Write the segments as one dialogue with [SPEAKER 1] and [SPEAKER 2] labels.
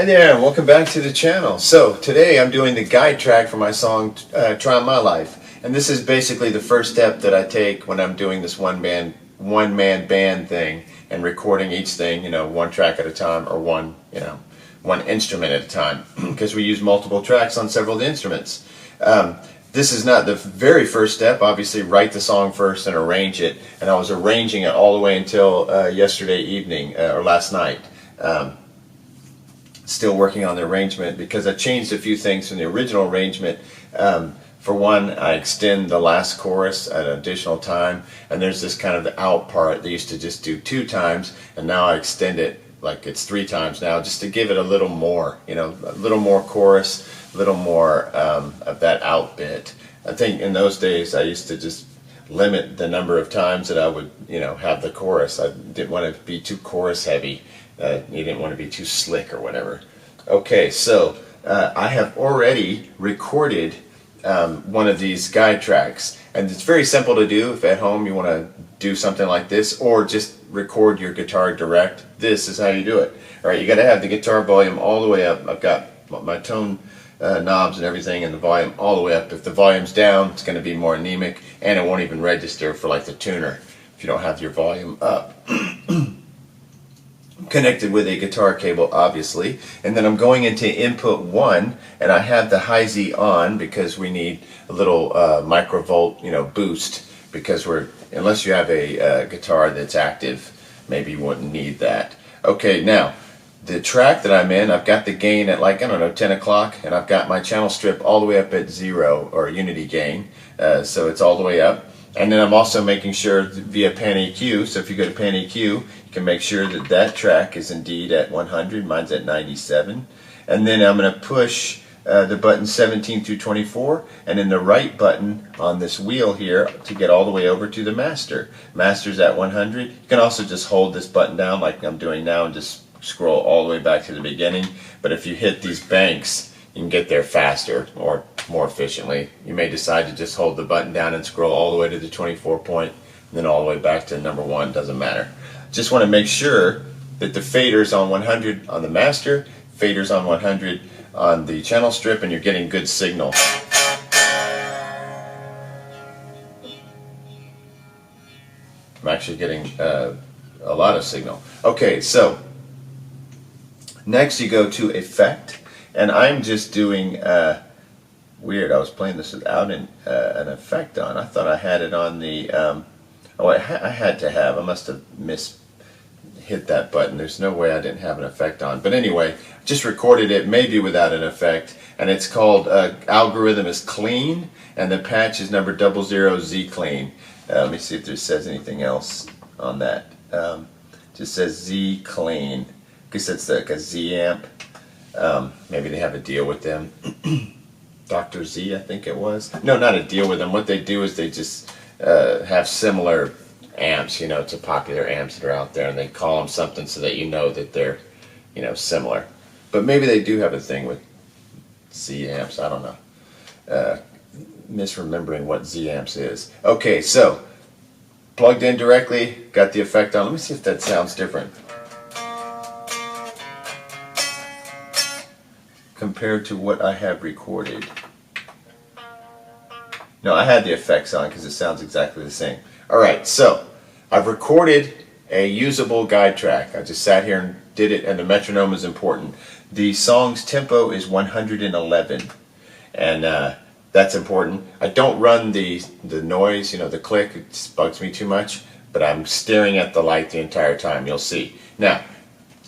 [SPEAKER 1] Hi there, and welcome back to the channel. So today I'm doing the guide track for my song Try My Life, and this is basically the first step that I take when I'm doing this one man band thing and recording each thing, one track at a time, or one instrument at a time, because we use multiple tracks on several of the instruments. This is not the very first step. Obviously, write the song first and arrange it, and I was arranging it all the way until yesterday evening or last night. Still working on the arrangement because I changed a few things from the original arrangement. For one, I extend the last chorus at an additional time, and there's this kind of the out part. They used to just do 2 times, and now I extend it like it's 3 times now, just to give it a little more, a little more chorus, a little more of that out bit. I think in those days I used to just limit the number of times that I would, have the chorus. I didn't want to be too chorus heavy. You didn't want to be too slick or whatever. Okay, so I have already recorded one of these guide tracks, and it's very simple to do if at home you want to do something like this, or just record your guitar direct. This is how you do it. Alright, you got to have the guitar volume all the way up. I've got my tone knobs and everything, and the volume all the way up. If the volume's down, it's going to be more anemic, and it won't even register for like the tuner if you don't have your volume up. Connected with a guitar cable, obviously, and then I'm going into input 1, and I have the high Z on because we need a little microvolt boost, because unless you have a guitar that's active, maybe you wouldn't need that. Okay, now the track that I'm in, I've got the gain at 10 o'clock, and I've got my channel strip all the way up at 0, or unity gain, so it's all the way up. And then I'm also making sure via Pan EQ, so if you go to Pan EQ, you can make sure that that track is indeed at 100, mine's at 97. And then I'm going to push the button 17 through 24, and then the right button on this wheel here to get all the way over to the master. Master's at 100. You can also just hold this button down like I'm doing now and just scroll all the way back to the beginning. But if you hit these banks, you can get there faster or more efficiently. You may decide to just hold the button down and scroll all the way to the 24 point, and then all the way back to number 1, doesn't matter. Just want to make sure that the fader's on 100 on the master, fader's on 100 on the channel strip, and you're getting good signal. I'm actually getting a lot of signal. Okay, so next you go to Effect. And I'm just doing, weird, I was playing this without an effect on. I thought I had it on the, I had to have, I must have hit that button. There's no way I didn't have an effect on. But anyway, just recorded it, maybe without an effect, and it's called, algorithm is clean, and the patch is number 00Z clean. Let me see if there says anything else on that. Just says Z clean. I guess that's like a Z amp. Maybe they have a deal with them. Dr. Z, I think it was. No, not a deal with them. What they do is they just have similar amps, to popular amps that are out there, and they call them something so that you know that they're, similar. But maybe they do have a thing with Z amps. I don't know. Misremembering what Z amps is. Okay, so plugged in directly, got the effect on. Let me see if that sounds different compared to what I have recorded. No, I had the effects on because it sounds exactly the same. Alright, so I've recorded a usable guide track. I just sat here and did it, and the metronome is important. The song's tempo is 111, and that's important. I don't run the noise, the click, it just bugs me too much, but I'm staring at the light the entire time, you'll see. Now,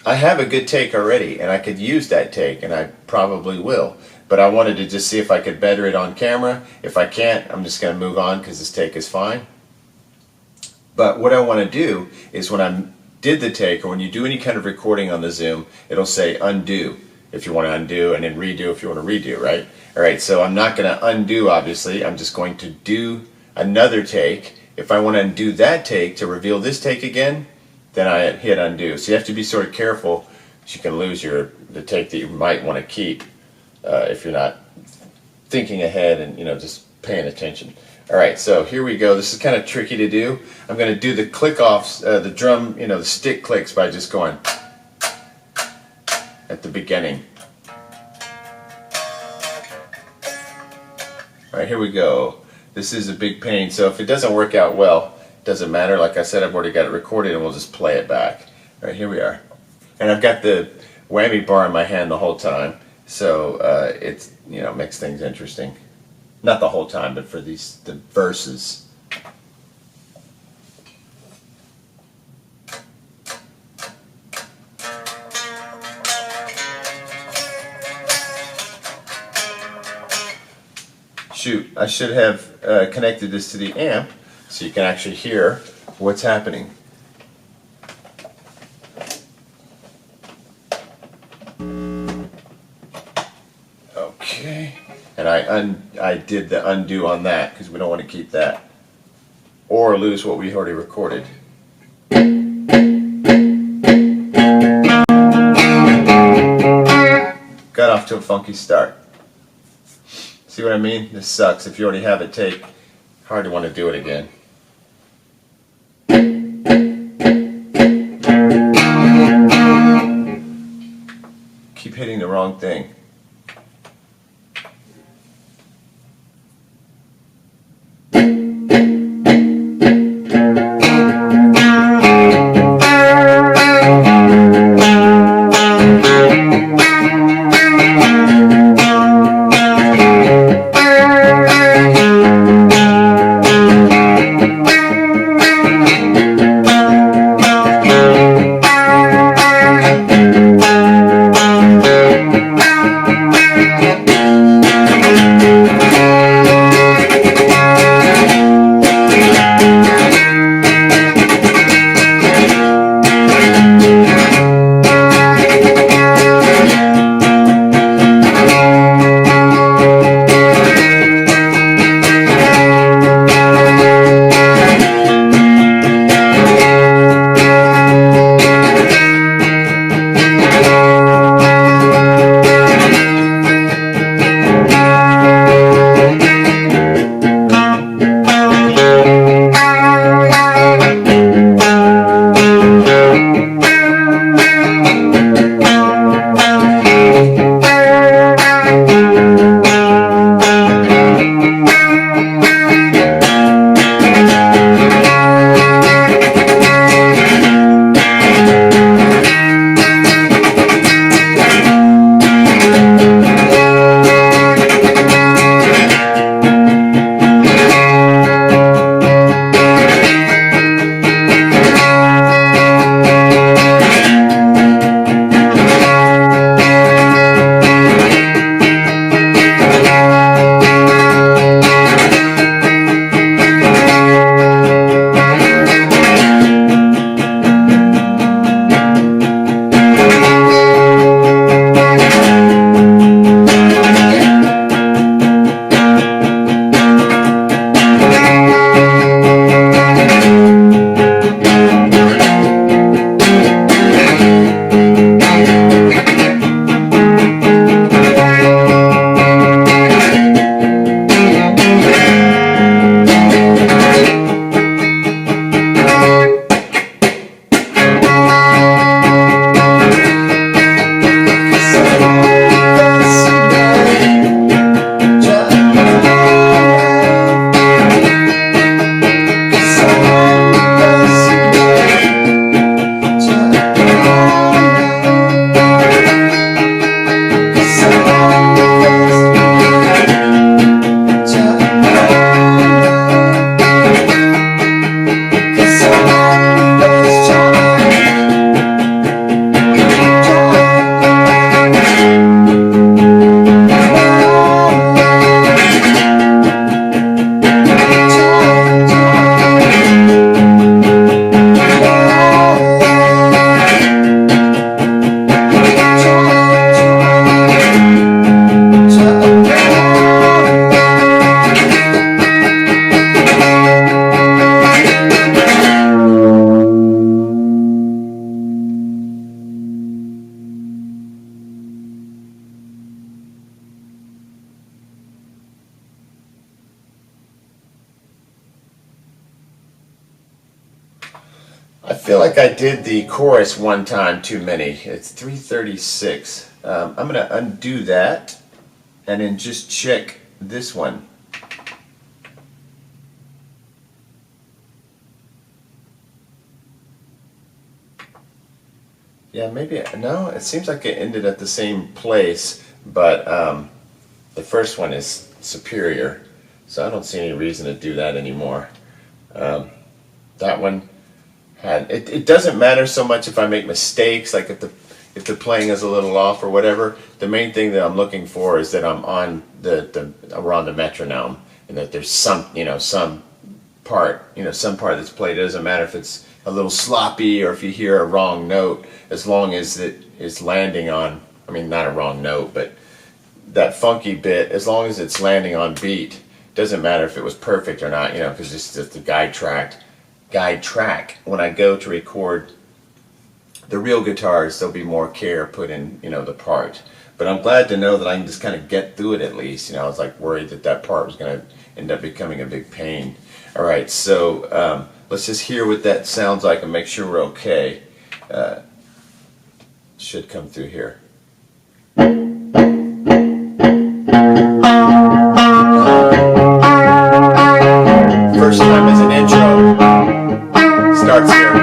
[SPEAKER 1] I have a good take already, and I could use that take, and I probably will. But I wanted to just see if I could better it on camera. If I can't, I'm just going to move on because this take is fine. But what I want to do is when I did the take, or when you do any kind of recording on the Zoom, it'll say undo if you want to undo, and then redo if you want to redo, right? Alright, so I'm not going to undo, obviously. I'm just going to do another take. If I want to undo that take to reveal this take again, then I hit undo. So you have to be sort of careful, because you can lose the take that you might want to keep if you're not thinking ahead and just paying attention. Alright, so here we go. This is kind of tricky to do. I'm going to do the click offs, the drum, the stick clicks by just going. at the beginning. Alright, here we go. This is a big pain, so if it doesn't work out well, it doesn't matter. Like I said, I've already got it recorded and we'll just play it back. Alright, here we are. And I've got the whammy bar in my hand the whole time, so it's, you know, makes things interesting. Not the whole time, but for the verses. Shoot, I should have connected this to the amp so you can actually hear what's happening. Okay, and I did the undo on that because we don't want to keep that or lose what we already recorded. Got off to a funky start. See what I mean? This sucks. If you already have it taped, hard to want to do it again. Keep hitting the wrong thing. feel like I did the chorus one time too many. It's 336. I'm going to undo that and then just check this one. Yeah, maybe, no, it seems like it ended at the same place, but the first one is superior, so I don't see any reason to do that anymore. That one had, it doesn't matter so much if I make mistakes, like if the playing is a little off or whatever. The main thing that I'm looking for is that I'm on we're on the metronome, and that there's some, some part that's played. It doesn't matter if it's a little sloppy or if you hear a wrong note, as long as it is landing on, I mean, not a wrong note, but that funky bit, as long as it's landing on beat. Doesn't matter if it was perfect or not, because it's just the guide track. When I go to record the real guitars, there'll be more care put in, the part. But I'm glad to know that I can just kind of get through it at least. I was like worried that part was going to end up becoming a big pain. All right, so let's just hear what that sounds like and make sure we're okay. Should come through here. First time as an intro. Starts here.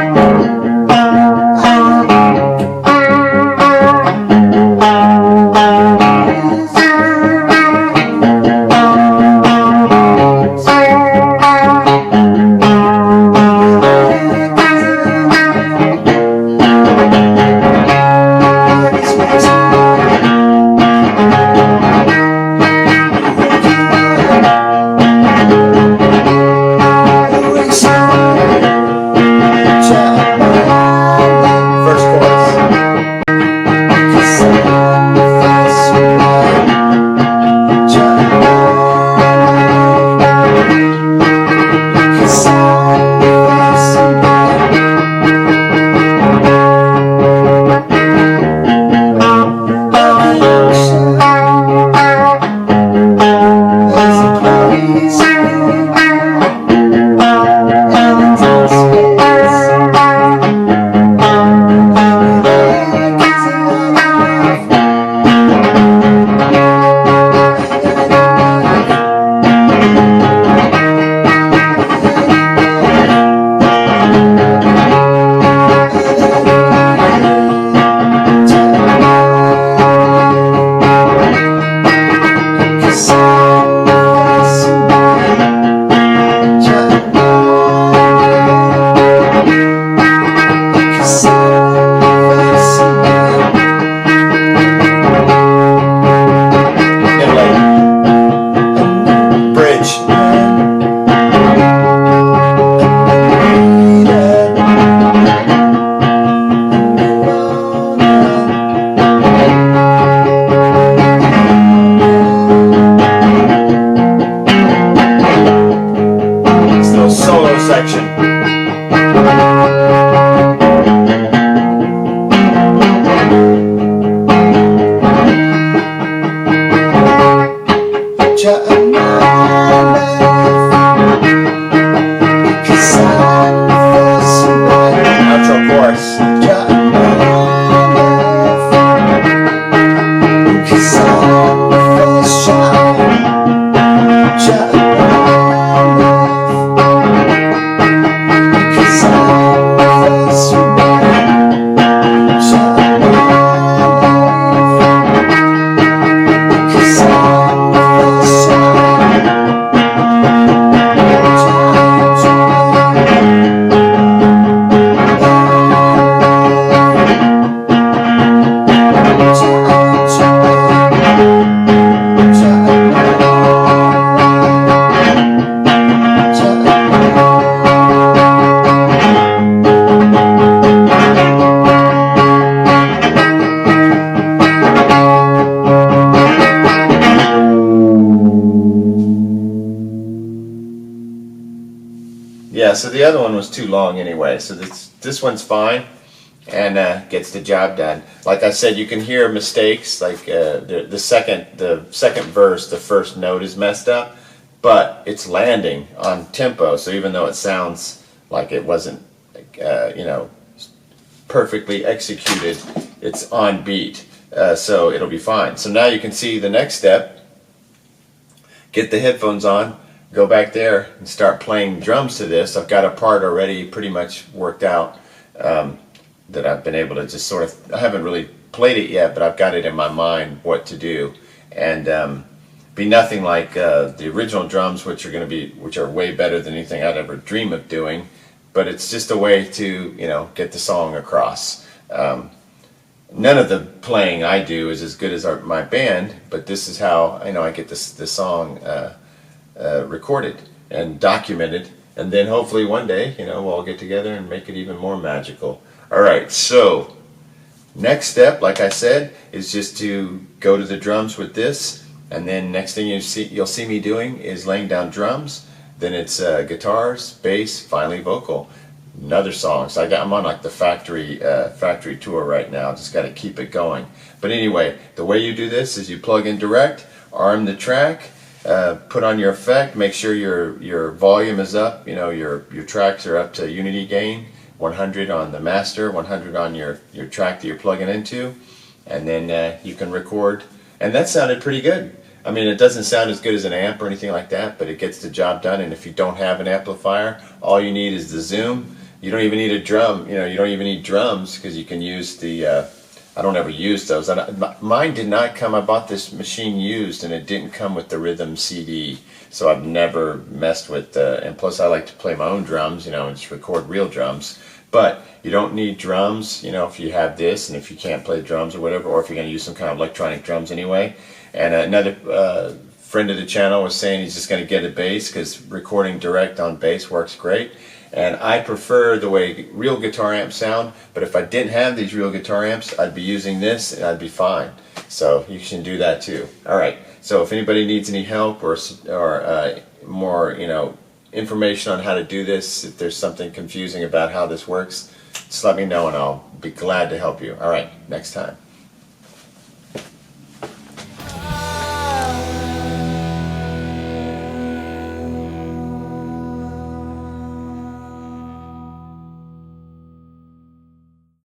[SPEAKER 1] Yeah, so the other one was too long anyway, so this one's fine and gets the job done. Like I said, you can hear mistakes, like the second verse, the first note is messed up, but it's landing on tempo, so even though it sounds like it wasn't you know, perfectly executed. It's on beat, so it'll be fine. So now you can see the next step. Get the headphones on, go back there and start playing drums to this. I've got a part already pretty much worked out that I've been able to just sort of, I haven't really played it yet, but I've got it in my mind what to do. And be nothing like the original drums, which are way better than anything I'd ever dream of doing. But it's just a way to, you know, get the song across. None of the playing I do is as good as my band, but this is how I get this song recorded and documented, and then hopefully one day, you know, we'll all get together and make it even more magical. All right, so next step, like I said, is just to go to the drums with this, and then next thing you'll see me doing is laying down drums. Then it's guitars, bass, finally vocal. Another song. So I'm on like the factory tour right now. Just got to keep it going. But anyway, the way you do this is you plug in direct, arm the track, put on your effect, make sure your volume is up. You know, your tracks are up to unity gain, 100 on the master, 100 on your track that you're plugging into, and then you can record. And that sounded pretty good. I mean, it doesn't sound as good as an amp or anything like that, but it gets the job done. And if you don't have an amplifier, all you need is the Zoom. You don't even need a drum. You know, you don't even need drums because you can use the. I don't ever use those. Mine did not come. I bought this machine used, and it didn't come with the rhythm CD. So I've never messed with. And plus, I like to play my own drums. You know, and just record real drums. But you don't need drums. You know, if you have this, and if you can't play drums or whatever, or if you're going to use some kind of electronic drums anyway. And another friend of the channel was saying he's just going to get a bass because recording direct on bass works great. And I prefer the way real guitar amps sound, but if I didn't have these real guitar amps, I'd be using this and I'd be fine. So you can do that too. All right. So if anybody needs any help or more, you know, information on how to do this, if there's something confusing about how this works, just let me know and I'll be glad to help you. All right. Next time.